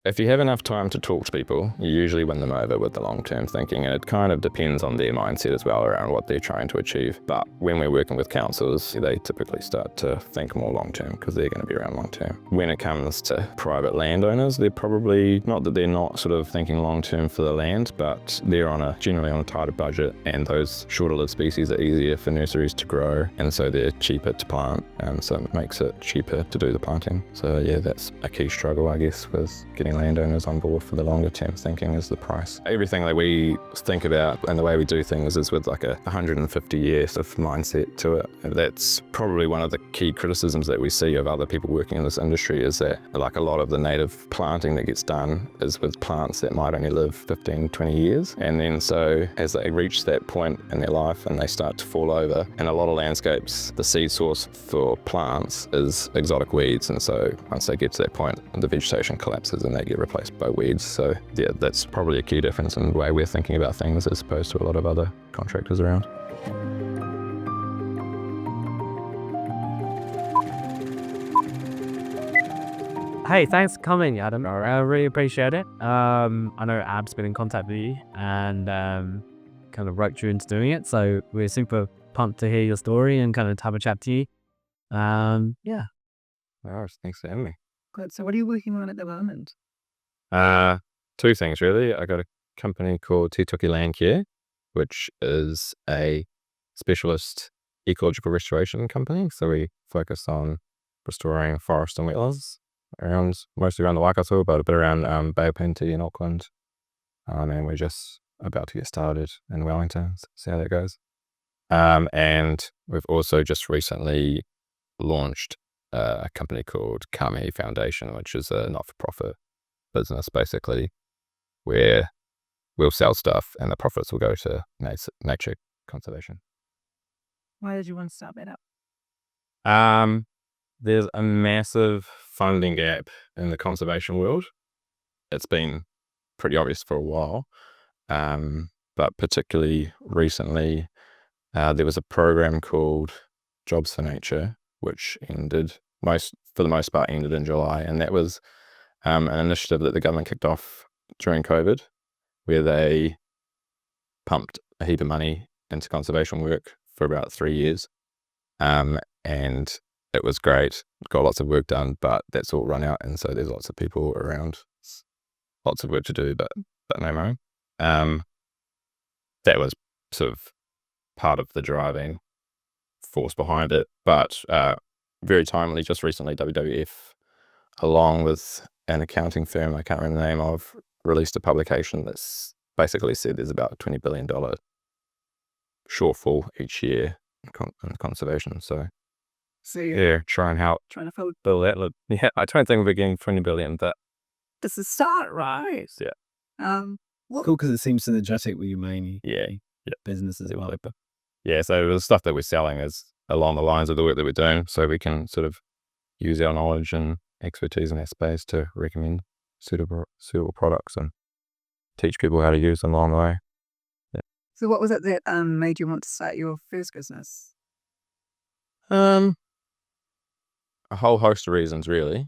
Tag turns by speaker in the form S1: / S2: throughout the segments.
S1: If you have enough time to talk to people, you usually win them over with the long-term thinking, and it kind of depends on their mindset as well around what they're trying to achieve. But when we're working with councils, they typically start to think more long-term because they're going to be around long-term. When it comes to private landowners, they're probably, not that they're not sort of thinking long-term for the land, but they're generally on a tighter budget, and those shorter-lived species are easier for nurseries to grow, and so they're cheaper to plant, so it makes it cheaper to do the planting. So yeah, that's a key struggle, I guess, with getting landowners on board for the longer term thinking is the price. Everything that we think about and the way we do things is with like a 150 years of mindset to it. And that's probably one of the key criticisms that we see of other people working in this industry, is that like a lot of the native planting that gets done is with plants that might only live 15, 20 years. And then so as they reach that point in their life and they start to fall over, in a lot of landscapes, the seed source for plants is exotic weeds. And so once they get to that point, the vegetation collapses and they get replaced by weeds. So yeah, that's probably a key difference in the way we're thinking about things as opposed to a lot of other contractors around.
S2: Hey, thanks for coming, Adam. I really appreciate it. I know Ab's been in contact with you and kind of roped you into doing it. So we're super pumped to hear your story and kind of have a chat to you. Yeah.
S1: All right, thanks for having me.
S3: Good. So what are you working on at the moment?
S1: Two things really. I got a company called Tītoki Landcare, which is a specialist ecological restoration company. So we focus on restoring forest and wetlands mostly around the Waikato, but a bit around Bay of Plenty in Auckland. And we're just about to get started in Wellington, so see how that goes. And we've also just recently launched a company called Kāmahi Foundation, which is a not-for-profit business basically, where we'll sell stuff and the profits will go to nature conservation.
S3: Why did you want to start that up?
S1: There's a massive funding gap in the conservation world. It's been pretty obvious for a while, but particularly recently, there was a program called Jobs for Nature, which for the most part ended in July, and that was an initiative that the government kicked off during COVID, where they pumped a heap of money into conservation work for about 3 years, and it was great, got lots of work done, but that's all run out, and so there's lots of people around, lots of work to do, but no money. That was sort of part of the driving force behind it, but very timely, just recently WWF, along with an accounting firm I can't remember the name of, released a publication that's basically said there's about a $20 billion shortfall each year in conservation. So yeah, try and help
S3: Trying to fill.
S1: build that. Yeah, I don't think we're getting 20 billion, but
S3: This is start, right?
S1: Yeah.
S4: Cool, because it seems synergetic with your main
S1: yeah,
S4: business as well.
S1: yeah. So the stuff that we're selling is along the lines of the work that we're doing, so we can sort of use our knowledge and expertise in that space to recommend suitable products and teach people how to use them along the way.
S3: So what was it that made you want to start your first business?
S1: A whole host of reasons, really.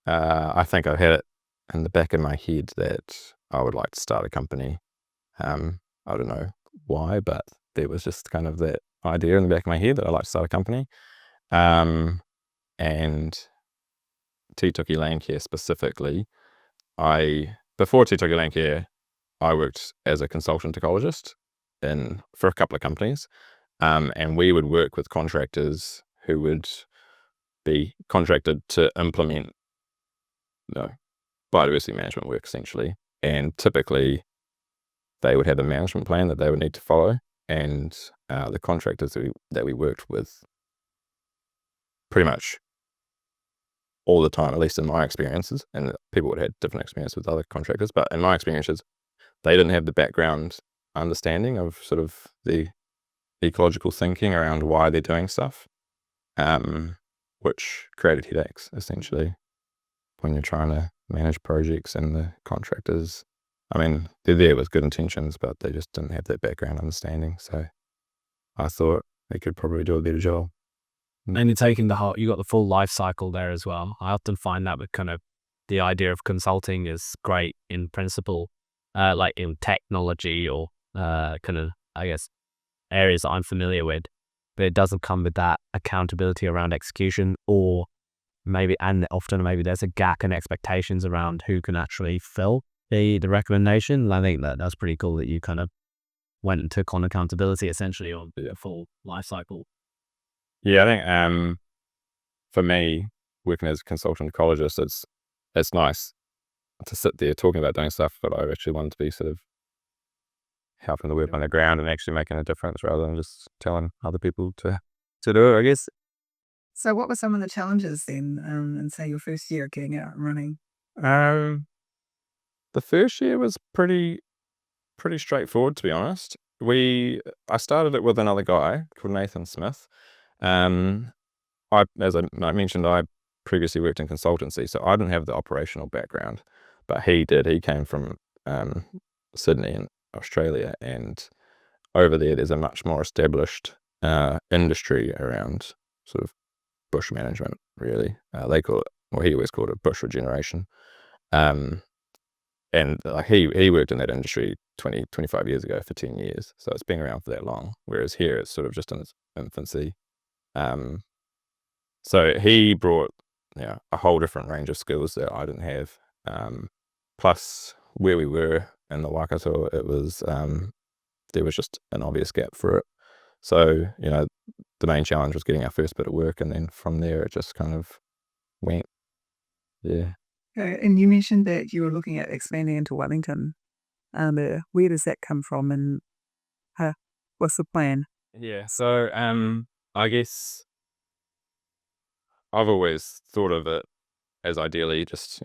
S1: I think I had it in the back of my head that I would like to start a company. I don't know why, but there was just kind of that idea in the back of my head that I'd like to start a company. And Tītoki Landcare specifically, before Tītoki Landcare, I worked as a consultant ecologist for a couple of companies, and we would work with contractors who would be contracted to implement biodiversity management work essentially, and typically they would have a management plan that they would need to follow, and the contractors that we worked with pretty much all the time, at least in my experiences, and people would have had different experience with other contractors, but in my experiences they didn't have the background understanding of sort of the ecological thinking around why they're doing stuff, which created headaches essentially when you're trying to manage projects, and the contractors, I mean, they're there with good intentions, but they just didn't have that background understanding. So I thought they could probably do a better job.
S2: And you're taking you got the full life cycle there as well. I often find that with kind of the idea of consulting is great in principle, like in technology or kind of, I guess, areas that I'm familiar with, but it doesn't come with that accountability around execution, or and often maybe there's a gap in expectations around who can actually fill the recommendation. And I think that's pretty cool that you kind of went and took on accountability essentially on the full life cycle.
S1: Yeah, I think for me, working as a consultant ecologist, it's nice to sit there talking about doing stuff, but I actually want to be sort of helping the work on the ground and actually making a difference rather than just telling other people to do it, I guess.
S3: So what were some of the challenges then in, say, your first year of getting out and running?
S1: The first year was pretty straightforward, to be honest. I started it with another guy called Nathan Smith. As I mentioned, I previously worked in consultancy, so I didn't have the operational background, but he did. He came from Sydney in Australia, and over there's a much more established industry around sort of bush management, really. They call it, well, he always called it bush regeneration. And like he worked in that industry 25 years ago for 10 years. So it's been around for that long. Whereas here it's sort of just in its infancy. So he brought a whole different range of skills that I didn't have. Plus where we were in the Waikato, it was, there was just an obvious gap for it. So, the main challenge was getting our first bit of work, and then from there it just kind of went. Yeah.
S3: And you mentioned that you were looking at expanding into Wellington. Where does that come from, and what's the plan?
S1: Yeah. So, I guess I've always thought of it as ideally just,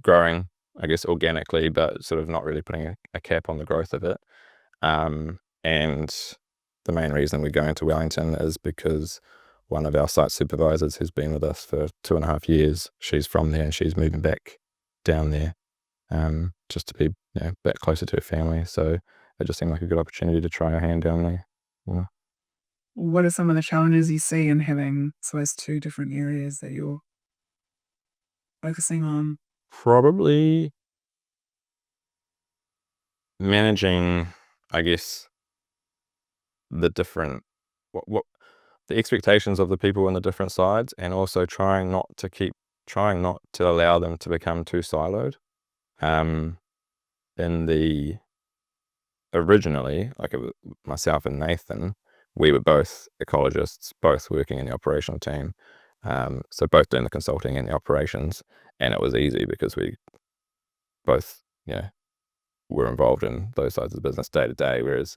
S1: growing, I guess, organically, but sort of not really putting a cap on the growth of it. And the main reason we're going to Wellington is because one of our site supervisors who's been with us for 2.5 years, she's from there and she's moving back down there, just to be back closer to her family. So it just seemed like a good opportunity to try our hand down there. Yeah.
S3: What are some of the challenges you see in having, so as two different areas that you're focusing on?
S1: Probably managing, I guess, the different what the expectations of the people on the different sides, and also trying not to allow them to become too siloed. Originally, like it was myself and Nathan, we were both ecologists, both working in the operational team, so both doing the consulting and the operations, and it was easy because we both were involved in those sides of the business day to day. Whereas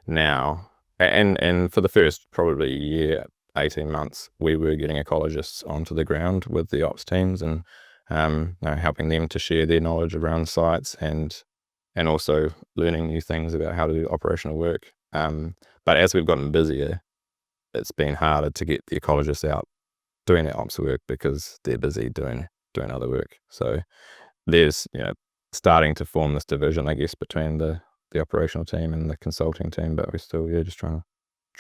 S1: now, and for the first probably year, 18 months, we were getting ecologists onto the ground with the ops teams and helping them to share their knowledge around sites and also learning new things about how to do operational work. But as we've gotten busier, it's been harder to get the ecologists out doing their ops work because they're busy doing other work. So there's starting to form this division, I guess, between the operational team and the consulting team, but we're still just trying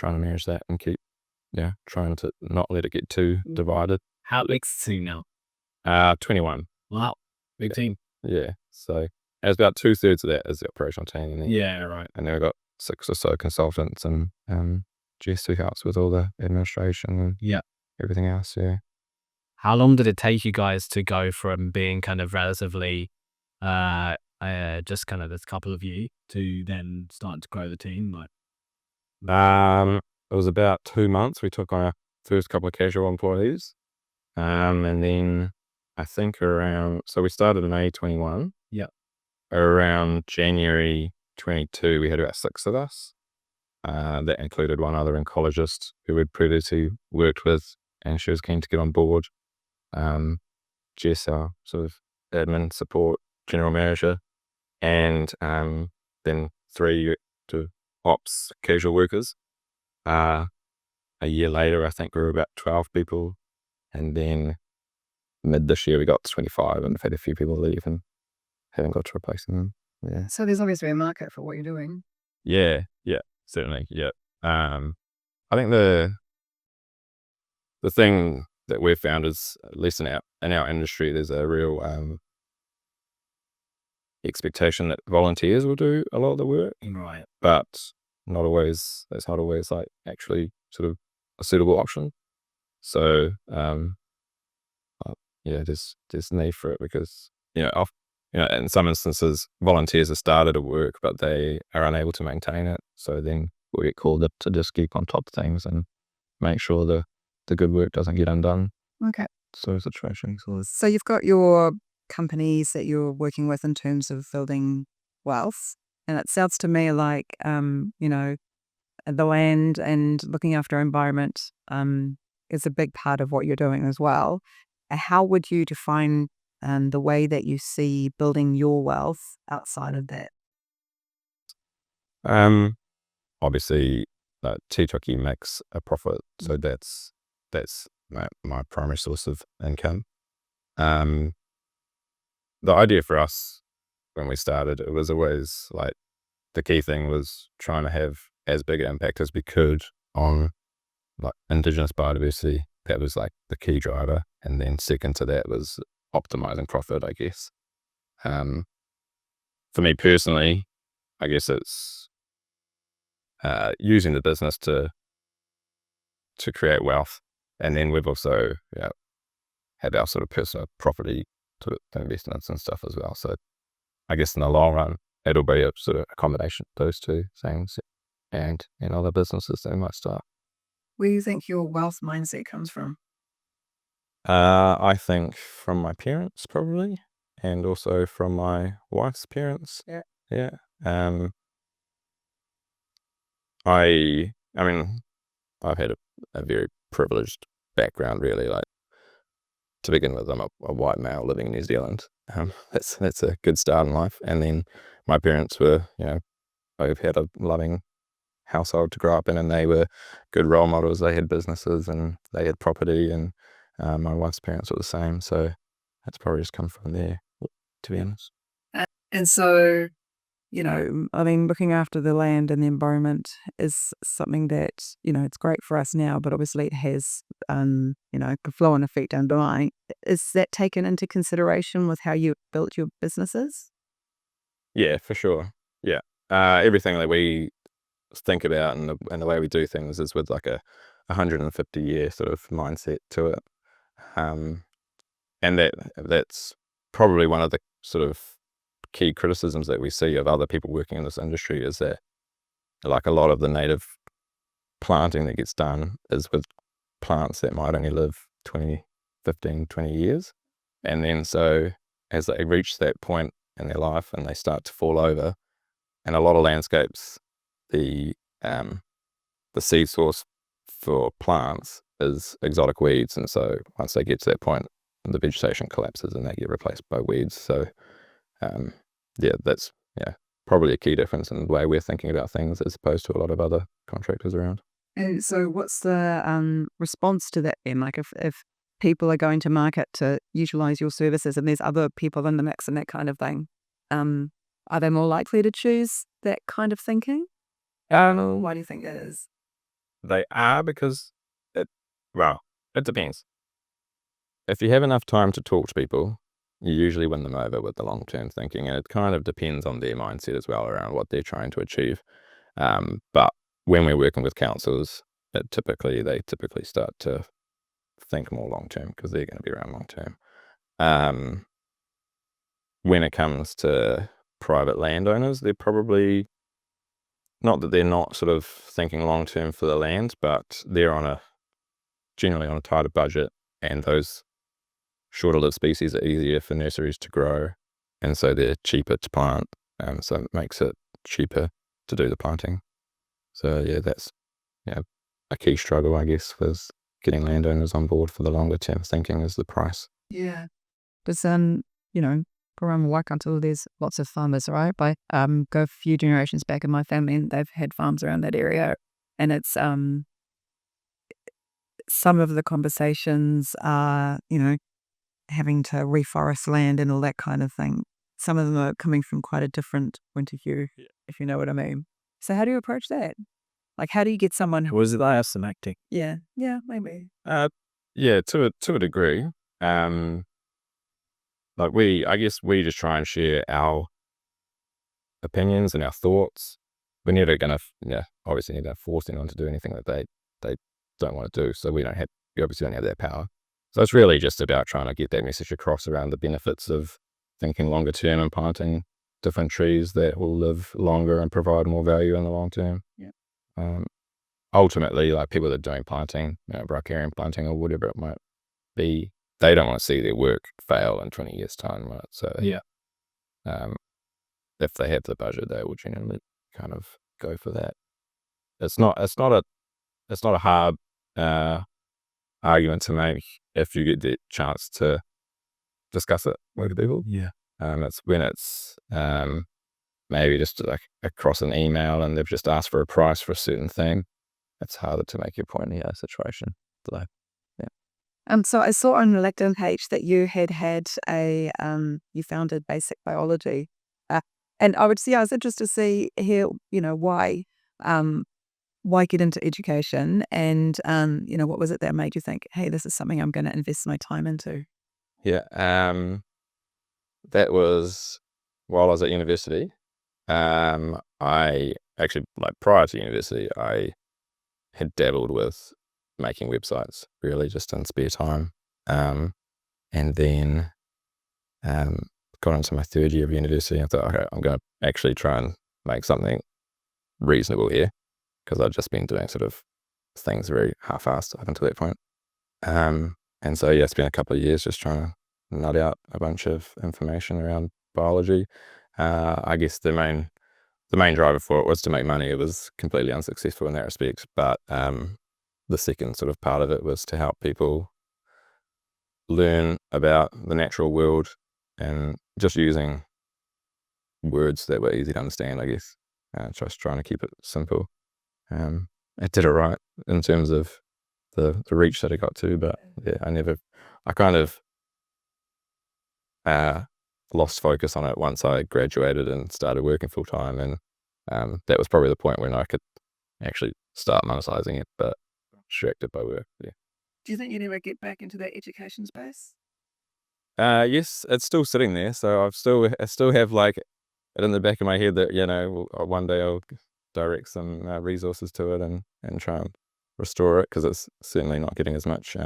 S1: to manage that and keep trying to not let it get too divided.
S2: How big's the team now?
S1: 21.
S2: Wow, big team.
S1: Yeah, so as about 2/3 of that is the operational team, and then,
S2: Right.
S1: and then we've got 6 or so consultants and Jess who helps with all the administration and everything else. Yeah.
S2: How long did it take you guys to go from being kind of relatively just kind of this couple of you to then start to grow the team?
S1: It was about 2 months. We took on our first couple of casual employees, and then I think so we started in May 21.
S2: Yeah.
S1: Around January 22, we had about 6 of us. That included one other ecologist who we'd previously worked with, and she was keen to get on board. Jess, our sort of admin support general manager, and then 3 to ops casual workers. A year later, I think we were about 12 people, and then mid this year we got to 25 and had a few people leave and haven't got to replace them. Yeah.
S3: So there's obviously a market for what you're doing.
S1: Yeah, certainly. Yeah. I think the thing that we've found is, at least in our industry, there's a real expectation that volunteers will do a lot of the work,
S4: Right.
S1: but that's not always like actually sort of a suitable option. So there's need for it because in some instances volunteers have started a work but they are unable to maintain it. So then we get called up to just keep on top of things and make sure the good work doesn't get undone.
S3: Okay.
S1: So situations.
S3: So you've got your companies that you're working with in terms of building wealth, and it sounds to me like the land and looking after environment is a big part of what you're doing as well. How would you define the way that you see building your wealth outside of that?
S1: Obviously, Tītoki makes a profit, so that's my primary source of income. The idea for us when we started, it was always like the key thing was trying to have as big an impact as we could on like Indigenous biodiversity. That was like the key driver, and then second to that was optimizing profit, I guess. For me personally, I guess it's using the business to create wealth, and then we've also had our sort of personal property to investments and stuff as well. So I guess in the long run, it'll be a sort of a combination of those two things and other businesses that we might start.
S3: Where do you think your wealth mindset comes from?
S1: I think from my parents probably, and also from my wife's parents. Yeah. I mean, I've had a very privileged background, really. Like, to begin with, I'm a white male living in New Zealand. That's a good start in life. And then my parents were, I've had a loving household to grow up in, and they were good role models. They had businesses and they had property, and my wife's parents were the same. So that's probably just come from there, to be honest.
S3: And so, looking after the land and the environment is something that, it's great for us now, but obviously it has, a flow-on effect down the line. Is that taken into consideration with how you built your businesses?
S1: Yeah, for sure. Yeah. Everything that we think about and the way we do things is with like a 150-year sort of mindset to it. And that's probably one of the sort of key criticisms that we see of other people working in this industry, is that like a lot of the native planting that gets done is with plants that might only live 15, 20 years. And then so as they reach that point in their life and they start to fall over, and a lot of landscapes, the seed source for plants is exotic weeds, and so once they get to that point, the vegetation collapses and they get replaced by weeds. So that's probably a key difference in the way we're thinking about things as opposed to a lot of other contractors around.
S3: And so what's the response to that then? Like if people are going to market to utilize your services and there's other people in the mix and that kind of thing, are they more likely to choose that kind of thinking? Why do you think that is?
S1: They are, because it depends. If you have enough time to talk to people, you usually win them over with the long-term thinking, and it kind of depends on their mindset as well around what they're trying to achieve. But when we're working with councils, they typically start to think more long-term because they're going to be around long-term. When it comes to private landowners, they're probably not that they're not sort of thinking long-term for the land, but they're generally on a tighter budget, and those shorter-lived species are easier for nurseries to grow, and so they're cheaper to plant, so it makes it cheaper to do the planting. So that's a key struggle, I guess, was getting landowners on board for the longer-term thinking is the price.
S3: Yeah. But around Waikato, there's lots of farmers, right? I go a few generations back in my family, and they've had farms around that area, and it's some of the conversations are, having to reforest land and all that kind of thing. Some of them are coming from quite a different point of view, if you know what I mean. So how do you approach that? Like, how do you get someone who...
S4: Was it I have some acting?
S3: Yeah, maybe.
S1: Yeah, to a degree. Like I guess we just try and share our opinions and our thoughts. We're never gonna, obviously never force anyone to do anything that they don't want to do. So we obviously don't have that power. So it's really just about trying to get that message across around the benefits of thinking longer term and planting different trees that will live longer and provide more value in the long term.
S3: Yeah.
S1: Ultimately, like people that are doing planting, riparian planting or whatever it might be, they don't want to see their work fail in 20 years' time, right? So if they have the budget, they will genuinely kind of go for that. It's not a hard argument to make if you get the chance to discuss it with people.
S4: Yeah.
S1: It's when it's maybe just like across an email and they've just asked for a price for a certain thing. It's harder to make your point in that situation. So,
S3: So I saw on the LinkedIn page that you had you founded Basic Biology, and I was interested to see here, why get into education, and what was it that made you think, hey, this is something I'm going to invest my time into?
S1: yeah, that was while I was at university. I actually, like prior to university, I had dabbled with making websites, really just in spare time. And then got into my third year of university and thought, okay, I'm going to actually try and make something reasonable here, because I'd just been doing sort of things very half-assed up until that point. And so, yeah, spent a couple of years just trying to nut out a bunch of information around biology. I guess the main driver for it was to make money. It was completely unsuccessful in that respect, but the second sort of part of it was to help people learn about the natural world and just using words that were easy to understand, I guess. Just trying to keep it simple. It did it right in terms of the reach that it got to, but yeah, I kind of lost focus on it once I graduated and started working full time, and that was probably the point when I could actually start monetizing it, but distracted by work. Yeah.
S3: Do you think you'd ever get back into that education space?
S1: Yes, it's still sitting there, so I still have like it in the back of my head that one day I'll direct some resources to it and try and restore it, because it's certainly not getting as much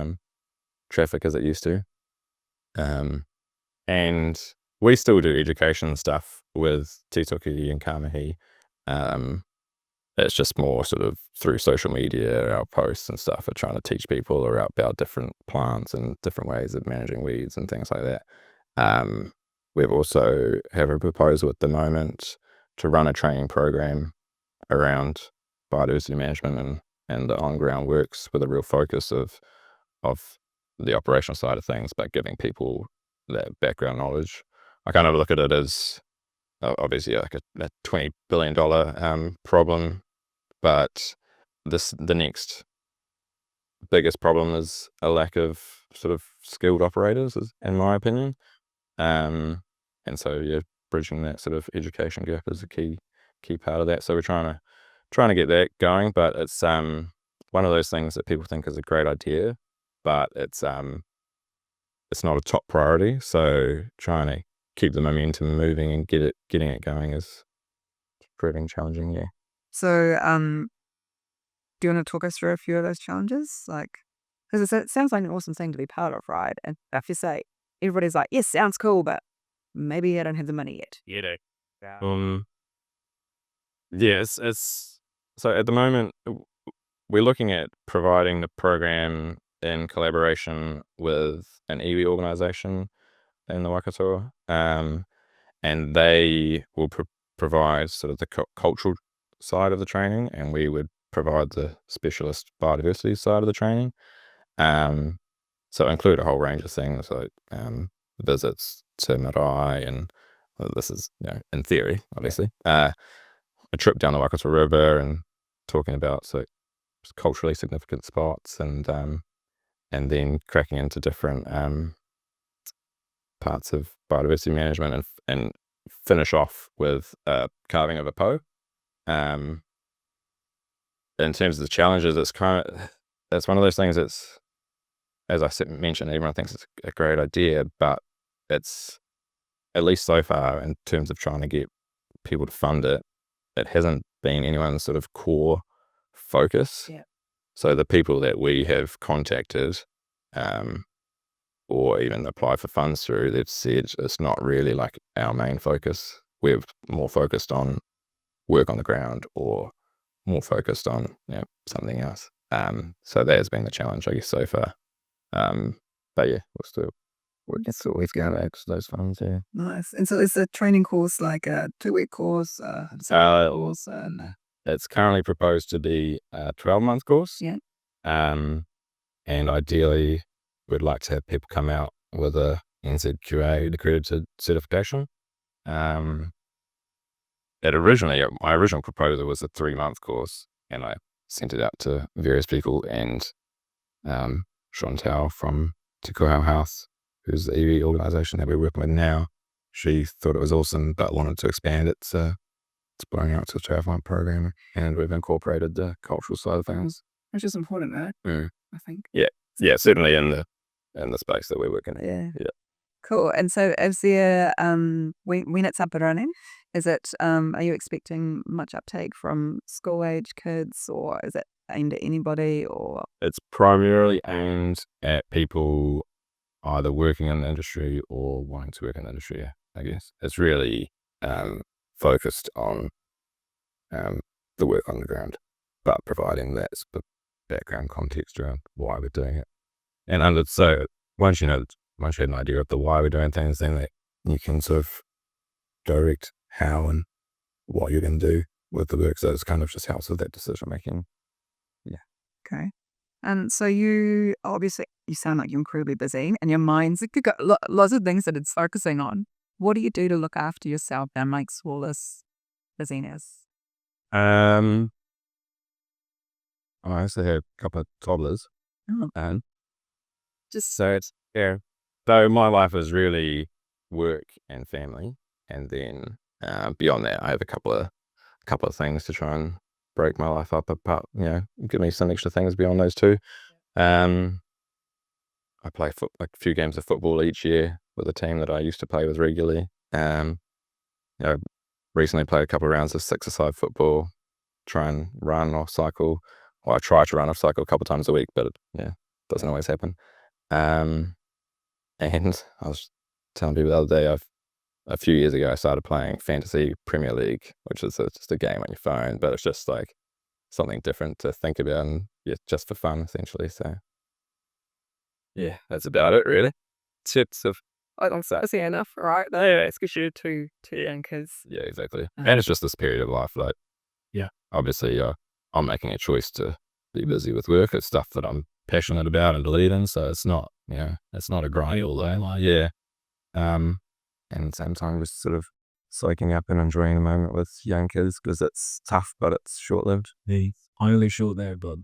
S1: traffic as it used to. And we still do education stuff with Tītoki and Kāmahi. It's just more sort of through social media, our posts and stuff are trying to teach people about different plants and different ways of managing weeds and things like that. We've also have a proposal at the moment to run a training program around biodiversity management and the on-ground works, with a real focus of the operational side of things, but giving people that background knowledge. I kind of look at it as obviously like a $20 billion problem, but the next biggest problem is a lack of sort of skilled operators, in my opinion. And so bridging that sort of education gap is a key part of that. So we're trying to get that going, but it's one of those things that people think is a great idea, but it's not a top priority. So trying to keep the momentum moving and getting it going is proving challenging. Yeah.
S3: So, do you want to talk us through a few of those challenges? Because it sounds like an awesome thing to be part of, right? And if you say, everybody's like, yes, sounds cool, but maybe I don't have the money yet.
S1: Yeah. Yes, it's so at the moment we're looking at providing the program in collaboration with an iwi organisation in the Waikato, and they will provide sort of the cultural side of the training, and we would provide the specialist biodiversity side of the training. So include a whole range of things like visits to marae, and this is in theory, obviously, a trip down the Waikato River and talking about culturally significant spots, and then cracking into different parts of biodiversity management, and finish off with carving of a po. In terms of the challenges, it's one of those things that's as I mentioned, everyone thinks it's a great idea, but it's, at least so far, in terms of trying to get people to fund it, it hasn't been anyone's sort of core focus.
S3: Yeah.
S1: So the people that we have contacted, or even applied for funds through, they've said it's not really like our main focus. We're more focused on work on the ground, or more focused on something else. So that has been the challenge, I guess, so far. But yeah, we're always going to access those funds. Yeah.
S3: Nice. And so is the training course like a 2-week course, course?
S1: It's currently proposed to be a 12-month course.
S3: Yeah.
S1: And ideally, we'd like to have people come out with a NZQA accredited certification. My original proposal was a 3-month course, and I sent it out to various people, and Chantal from Tītoki House, who's the EV organisation that we're working with now, she thought it was awesome but wanted to expand it, so it's blowing out to a 12-month program, and we've incorporated the cultural side of things.
S3: Which is important, I think.
S1: Yeah, certainly in the space that we're working in.
S3: Yeah. Cool. And so is there, when it's up and running, is it, are you expecting much uptake from school age kids, or is it aimed at anybody, or?
S1: It's primarily aimed at people either working in the industry or wanting to work in the industry, I guess. It's really focused on the work on the ground, but providing that background context around why we're doing it. And so once you have an idea of the why we're doing things, then that you can sort of direct how and what you're going to do with the work. So it's kind of just helps with that decision making. Yeah.
S3: Okay. And so you sound like you're incredibly busy, and your mind's got lots of things that it's focusing on. What do you do to look after yourself and make all this busyness?
S1: I also have a couple of toddlers.
S3: Oh.
S1: And so it's, so my life is really work and family, and then beyond that, I have a couple of things to try and break my life up apart. Give me some extra things beyond those two. I play a few games of football each year with a team that I used to play with regularly. Recently played a couple of rounds of 6-a-side football. Try and run or cycle. Well, I try to run or cycle a couple of times a week, but it doesn't always happen. And I was telling people the other day, a few years ago, I started playing Fantasy Premier League, which is just a game on your phone, but it's just like something different to think about, and just for fun, essentially. So, yeah, that's about it, really. Tips of,
S5: I don't say enough, right? No, it's because you're two young kids.
S1: Yeah, exactly. And it's just this period of life, like, obviously, I'm making a choice to be busy with work. It's stuff that I'm passionate about and believe in, so it's not, it's not a grind all day. Like, and at the same time, just sort of soaking up and enjoying the moment with young kids, because it's tough, but it's short-lived.
S4: It's only short-lived, but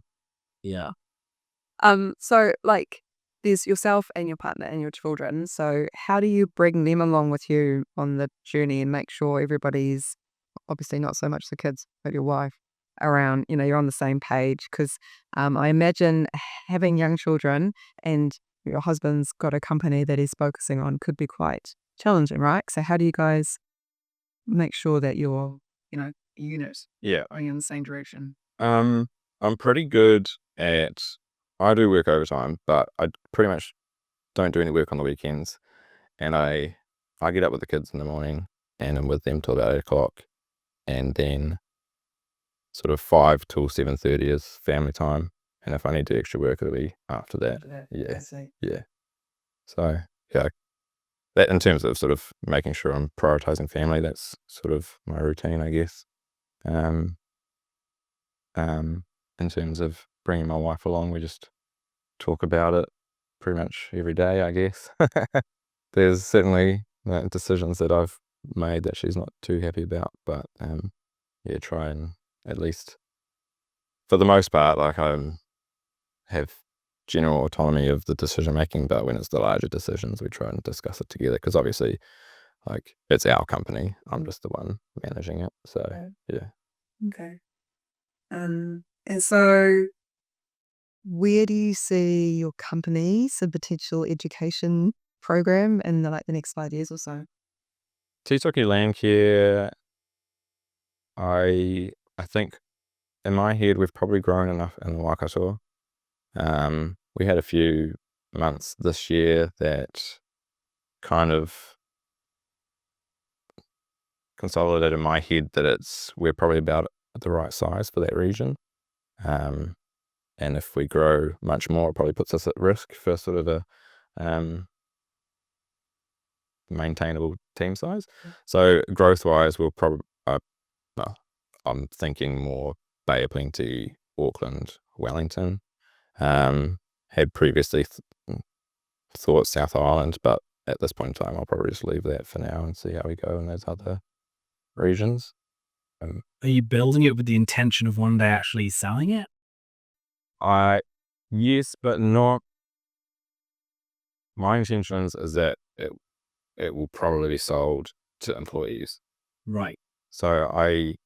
S3: So like, there's yourself and your partner and your children. So how do you bring them along with you on the journey and make sure everybody's, obviously not so much the kids, but your wife, around, you're on the same page? Because I imagine having young children and your husband's got a company that he's focusing on could be quite challenging, right? So how do you guys make sure that you're, unit going in the same direction?
S1: I'm pretty good at, I do work overtime, but I pretty much don't do any work on the weekends. And I get up with the kids in the morning, and I'm with them till about 8 o'clock. And then sort of 5 till 7:30 is family time. And if I need to do extra work, it'll be after that. Yeah. So, that in terms of sort of making sure I'm prioritizing family, that's sort of my routine, I guess. In terms of bringing my wife along, we just talk about it pretty much every day, I guess. There's certainly decisions that I've made that she's not too happy about, but try and, at least for the most part, like, I have general autonomy of the decision making, but when it's the larger decisions, we try and discuss it together, because obviously, like, it's our company. I'm just the one managing it. So, yeah.
S3: Okay. And so where do you see your company's potential education program in the next 5 years or so?
S1: Tītoki Landcare, I think in my head we've probably grown enough in the Waikato. We had a few months this year that kind of consolidated in my head that we're probably about the right size for that region. And if we grow much more, it probably puts us at risk for sort of a maintainable team size. So growth wise, we'll probably, I'm thinking more Bay of Plenty, Auckland, Wellington. Had previously thought South Island, but at this point in time, I'll probably just leave that for now and see how we go in those other regions.
S4: Are you building it with the intention of one day actually selling it?
S1: Yes, but not. My intention is that it will probably be sold to employees.
S4: Right.
S1: So I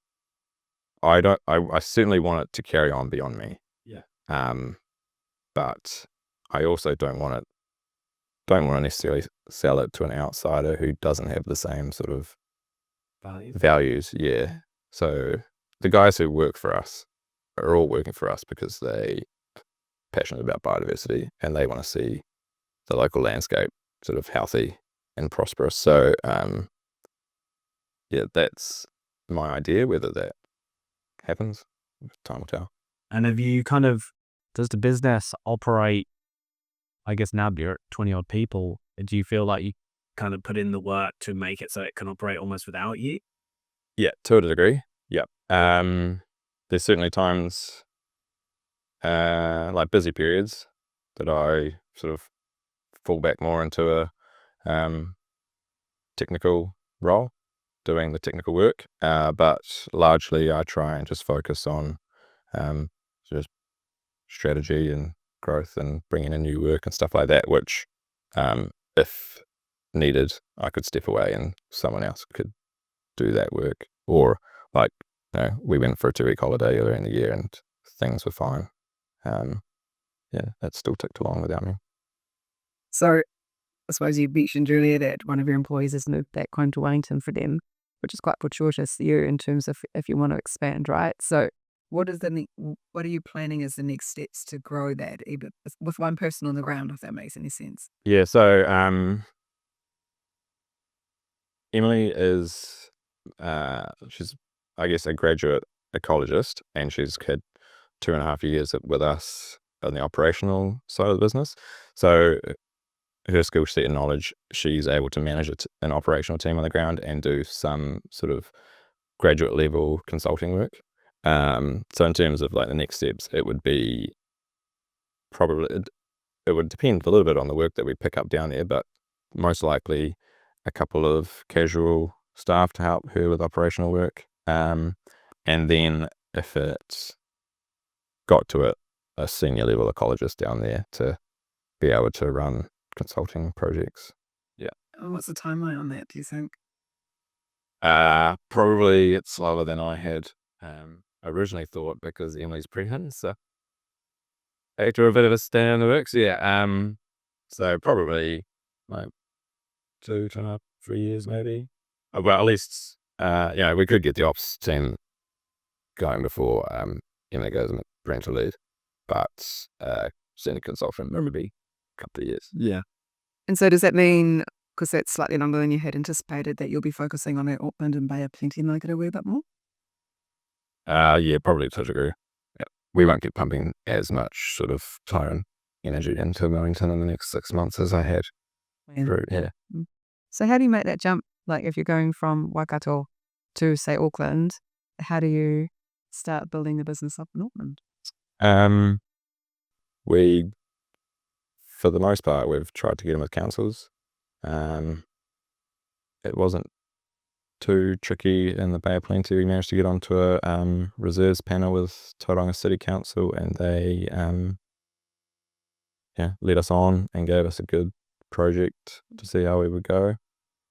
S1: certainly want it to carry on beyond me.
S4: Yeah.
S1: But I also don't want to necessarily sell it to an outsider who doesn't have the same sort of values. Yeah. So the guys who work for us are all working for us because they are passionate about biodiversity and they want to see the local landscape sort of healthy and prosperous. So yeah, that's my idea. Whether that happens, time will tell.
S2: And have you does the business operate, I guess now you're at 20 odd people, do you feel like you
S4: Kind of put in the work to make it so it can operate almost without you?
S1: Yeah, to a degree. Yep. There's certainly times, like busy periods, that I sort of fall back more into a technical role, doing the technical work. But largely, I try and just focus on just strategy and growth and bringing in new work and stuff like that. Which, if needed, I could step away and someone else could do that work. Or we went for a 2-week holiday earlier in the year and things were fine. Yeah, that still ticked along without me.
S3: So I suppose you mentioned earlier that one of your employees has moved back home to Wellington for them, which is quite fortuitous you in terms of if you want to expand, right? So what are you planning as the next steps to grow that even with one person on the ground, if that makes any sense?
S1: Yeah, so Emily is she's, I guess, a graduate ecologist, and she's had 2.5 years with us on the operational side of the business. So her skill set and knowledge, she's able to manage an operational team on the ground and do some sort of graduate level consulting work. So in terms of the next steps, it would be probably, it would depend a little bit on the work that we pick up down there, but most likely a couple of casual staff to help her with operational work. And then if it got to it, a senior level ecologist down there to be able to run consulting projects. Yeah.
S3: What's the timeline on that, do you think?
S1: Probably it's slower than I had originally thought because Emily's pregnant, so after a bit of a stay in the works, yeah. So probably 2.5, 3 years maybe. Well, at least we could get the ops team going before Emily goes on parental leave, but senior consultant maybe a couple of years. Yeah.
S3: And so does that mean, because that's slightly longer than you had anticipated, that you'll be focusing on Auckland and Bay of Plenty and a wee bit more?
S1: Yeah, probably to a degree. Yeah. We won't get pumping as much sort of time and energy into Wellington in the next 6 months as I had. Yeah.
S3: So how do you make that jump? If you're going from Waikato to, say, Auckland, how do you start building the business up in Auckland?
S1: We, for the most part, we've tried to get in with councils. It wasn't too tricky in the Bay of Plenty. We managed to get onto a reserves panel with Tauranga City Council, and they led us on and gave us a good project to see how we would go.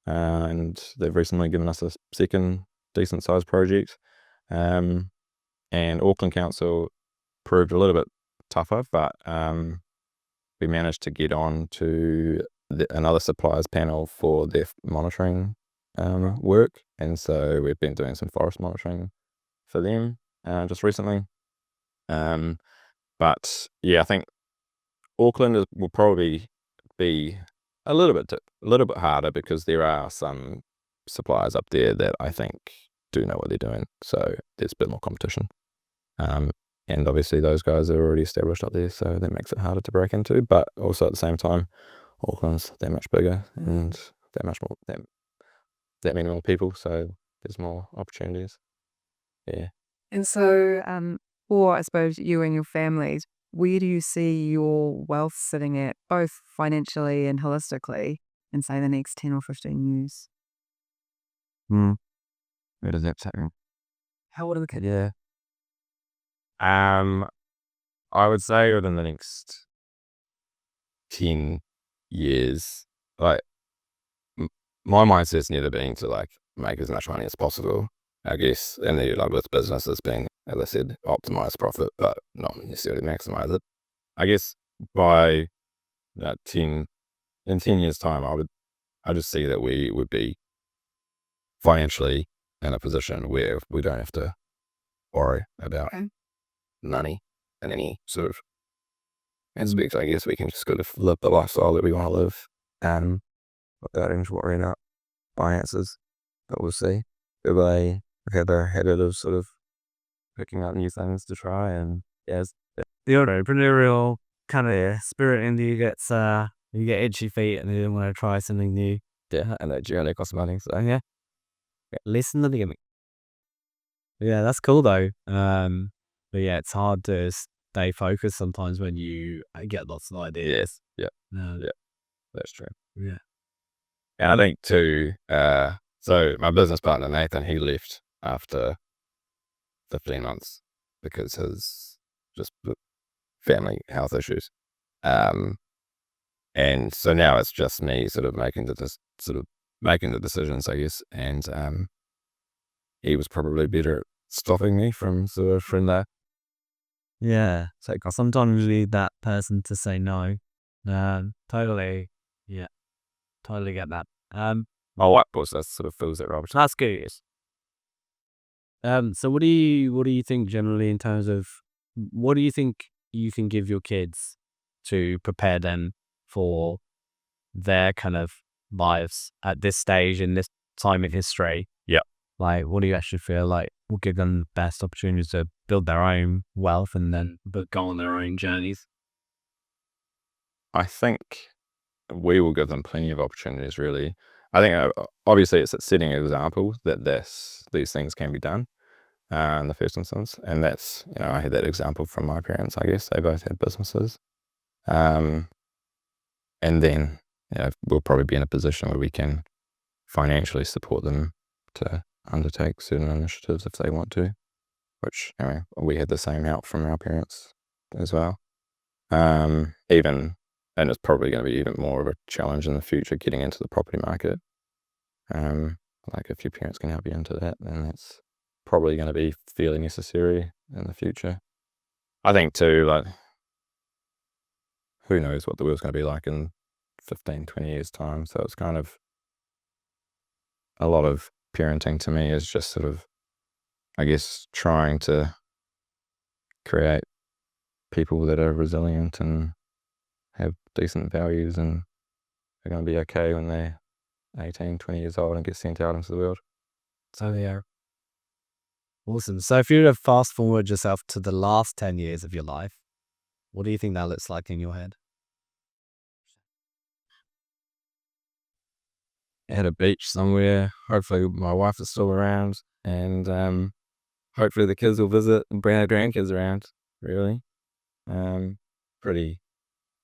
S1: And they've recently given us a second decent sized project. And Auckland Council proved a little bit tougher, but we managed to get on to another suppliers panel for their monitoring work, and so we've been doing some forest monitoring for them just recently. But yeah, I think Auckland will probably be a little bit harder because there are some suppliers up there that I think do know what they're doing, so there's a bit more competition. And obviously those guys are already established up there, so that makes it harder to break into. But also at the same time, Auckland's that much bigger and that much more that many more people, so there's more opportunities. Yeah.
S3: And so, for I suppose you and your families, where do you see your wealth sitting at, both financially and holistically, in say the next 10 or 15 years?
S1: Where does that take me?
S3: How old are the kids?
S1: Yeah. I would say within the next 10 years, like my mindset's never been to like make as much money as possible, I guess, and then like with businesses being, as I said, optimize profit, but not necessarily maximize it. I guess by that in 10 years time, I just see that we would be financially in a position where we don't have to worry about money in any sort of aspect. I guess we can just kind of live the lifestyle that we want to live without having to worry about finances. But we'll see. If I have a habit of sort of picking up new things to try, and yes,
S2: The entrepreneurial kind of spirit in you gets, you get itchy feet and you want to try something new.
S1: yeah, and that generally costs money. So yeah,
S2: Listen to the gimmick. Yeah, that's cool though. But yeah, it's hard to stay focused sometimes when you get lots of ideas.
S1: yeah,
S2: Uh,
S1: yeah, that's true.
S2: yeah.
S1: And I think too, so my business partner, Nathan, he left after 15 months because his just family health issues. And so now it's just me sort of making the decisions, I guess. And he was probably better at stopping me from there.
S2: Yeah. So sometimes you need that person to say no. Totally. Yeah. Totally get that.
S1: My white boss, that sort of fills that rubbish.
S2: That's good. So what do you think generally in terms of what do you think you can give your kids to prepare them for their kind of lives at this stage in this time in history?
S1: Yeah.
S2: Like, what do you actually feel like will give them the best opportunities to build their own wealth and then go on their own journeys?
S1: I think we will give them plenty of opportunities, really. I think obviously it's setting an example that these things can be done in the first instance. And that's, I had that example from my parents, I guess. They both had businesses. And then we'll probably be in a position where we can financially support them to undertake certain initiatives if they want to, which we had the same help from our parents as well. And it's probably going to be even more of a challenge in the future getting into the property market. Like if your parents can help you into that, then that's probably going to be fairly necessary in the future. I think too, like, who knows what the world's going to be like in 15, 20 years time. So it's kind of a lot of parenting to me is just sort of, I guess, trying to create people that are resilient and have decent values and are going to be okay when they're 18, 20 years old and get sent out into the world.
S2: So yeah. Awesome. So if you were to fast forward yourself to the last 10 years of your life, what do you think that looks like in your head?
S1: At a beach somewhere. Hopefully my wife is still around, and hopefully the kids will visit and bring our grandkids around, really. Pretty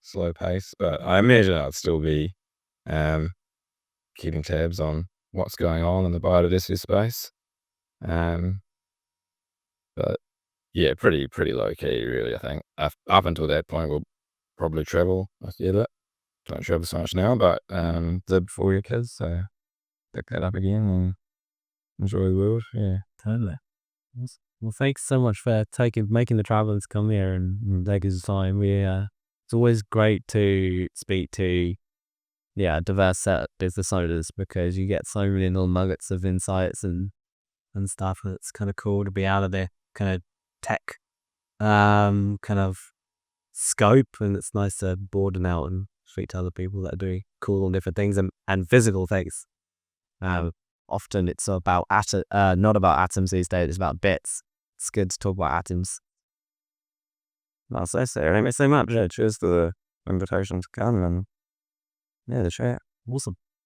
S1: slow pace, but I imagine I'll still be keeping tabs on what's going on in the biodiversity space. But yeah, pretty low key, really. I think up until that point, we'll probably travel a fair bit. Don't travel so much now, but did before your kids, so pick that up again and enjoy the world. Yeah,
S2: Totally. Well, thanks so much for making the travel to come here and taking the time. It's always great to speak to a diverse set of business owners because you get so many little nuggets of insights and stuff. It's kind of cool to be out of the kind of tech kind of scope, and it's nice to broaden out and speak to other people that are doing cool and different things and physical things. Often it's about not about atoms these days. It's about bits. It's good to talk about atoms.
S1: Well, so thank you so much. Yeah, cheers for the invitation to come and the chat.
S2: Awesome.